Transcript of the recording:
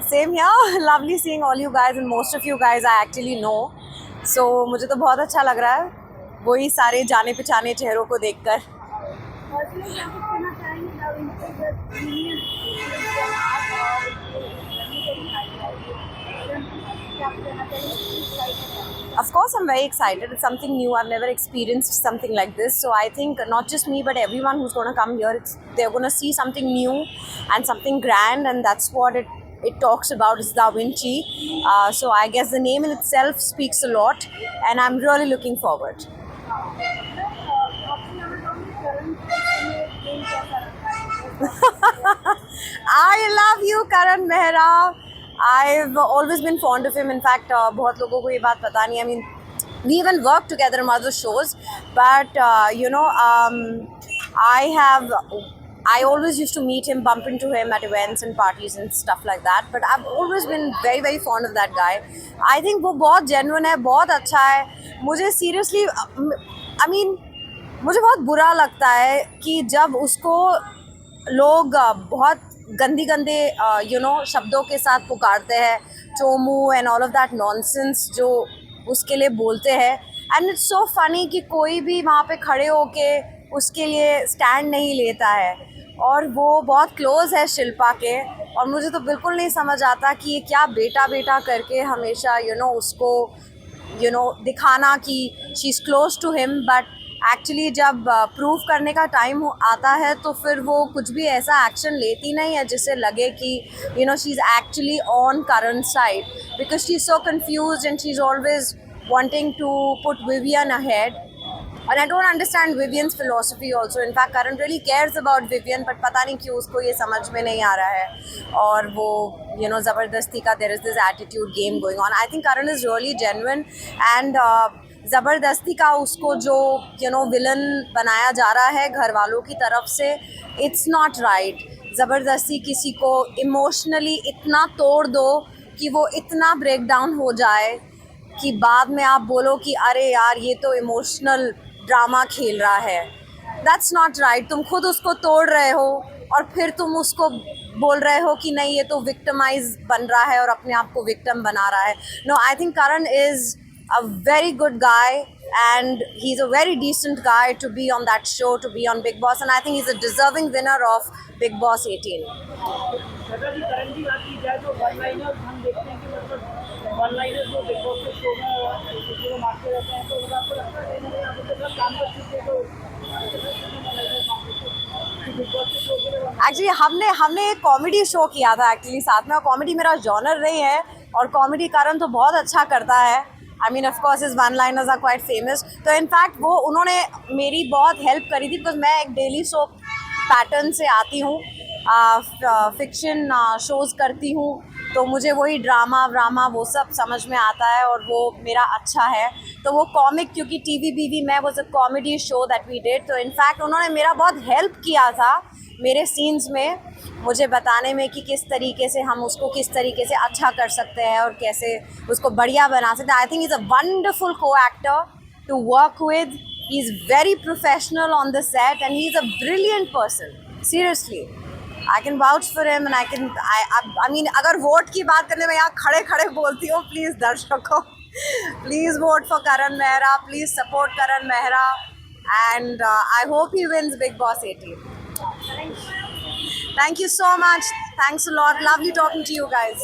Same here. Lovely seeing all you guys and most of you guys I actually know. So मुझे तो बहुत अच्छा लग रहा है वही सारे जाने पहचाने चेहरों को देखकर. Of course, I'm very excited. It's something new. I've never experienced something like this. So I think not just me, but everyone who's going to come here, they're going to see something new and something grand, and that's what it talks about. Is Da Vinci. So I guess the name in itself speaks a lot, and I'm really looking forward. I love you, Karan Mehra. I've always been fond of him. In fact, बहुत लोगों को ये बात पता नहीं. I mean, we even worked together in other shows, but I always used to meet him, bump into him at events and parties and stuff like that. But I've always been very, very fond of that guy. I think वो बहुत genuine है, बहुत अच्छा है. मुझे seriously, I mean, मुझे बहुत बुरा लगता है कि जब उसको लोग बहुत गंदी शब्दों के साथ पुकारते हैं, Chomu and all of that nonsense जो उसके लिए बोलते हैं. एंड इट्स सो फनी कि कोई भी वहाँ पे खड़े होके उसके लिए स्टैंड नहीं लेता है. और वो बहुत क्लोज़ है शिल्पा के, और मुझे तो बिल्कुल नहीं समझ आता कि ये क्या बेटा बेटा करके हमेशा उसको दिखाना कि she is close to him, but actually जब प्रूव करने का टाइम आता है तो फिर वो कुछ भी ऐसा एक्शन लेती नहीं है जिससे लगे कि she is actually on Karan's side, because she is so confused and she is always wanting to put Vivian ahead. And I don't understand Vivian's philosophy also. In fact, Karan really cares about Vivian, but पता नहीं क्यों उसको ये समझ में नहीं आ रहा है. और वो ज़बरदस्ती का there is this attitude game going on. I think Karan is really genuine, and ज़बरदस्ती का उसको जो विलन बनाया जा रहा है घर वालों की तरफ से, it's not right. ज़बरदस्ती किसी को इमोशनली इतना तोड़ दो कि वो इतना ब्रेक डाउन हो जाए कि बाद में आप बोलो कि अरे यार ये तो इमोशनल ड्रामा खेल रहा है. That's not right. तुम खुद उसको तोड़ रहे हो और फिर तुम उसको बोल रहे हो कि नहीं ये तो विक्टिमाइज बन रहा है और अपने आप को विक्टिम बना रहा है. No, I think Karan is a very good guy, and he's a very decent guy to be on that show, to be on Big Boss, and I think he's a deserving winner of Big Boss 18. Actually हमने एक comedy show किया था actually साथ में, और comedy मेरा genre नहीं है, और कॉमेडी Karan तो बहुत अच्छा करता है. I mean, of course, his one-liners are quite famous. तो इनफैक्ट वो उन्होंने मेरी बहुत हेल्प करी थी, बिकॉज मैं एक डेली शो पैटर्न से आती हूँ, फिक्शन शोज़ करती हूँ, तो मुझे वही ड्रामा वो सब समझ में आता है, और वो मेरा अच्छा है. तो वो कॉमिक, क्योंकि TVBV में was a comedy show that we did, तो इनफैक्ट उन्होंने मेरा बहुत हेल्प किया था मेरे सीन्स में, मुझे बताने में कि किस तरीके से हम उसको किस तरीके से अच्छा कर सकते हैं और कैसे उसको बढ़िया बना सकते हैं. I think is a wonderful co-actor to work with. He is very professional on the set, and he is a brilliant person. Seriously, I can vouch for him, and I mean अगर vote की बात करने में यहाँ खड़े खड़े बोलती हूँ, प्लीज़ दर्शकों, please vote for Karan Mehra, please support Karan Mehra, and I hope he wins Big Boss 18. Thank you so much. Thanks a lot. Lovely talking to you guys.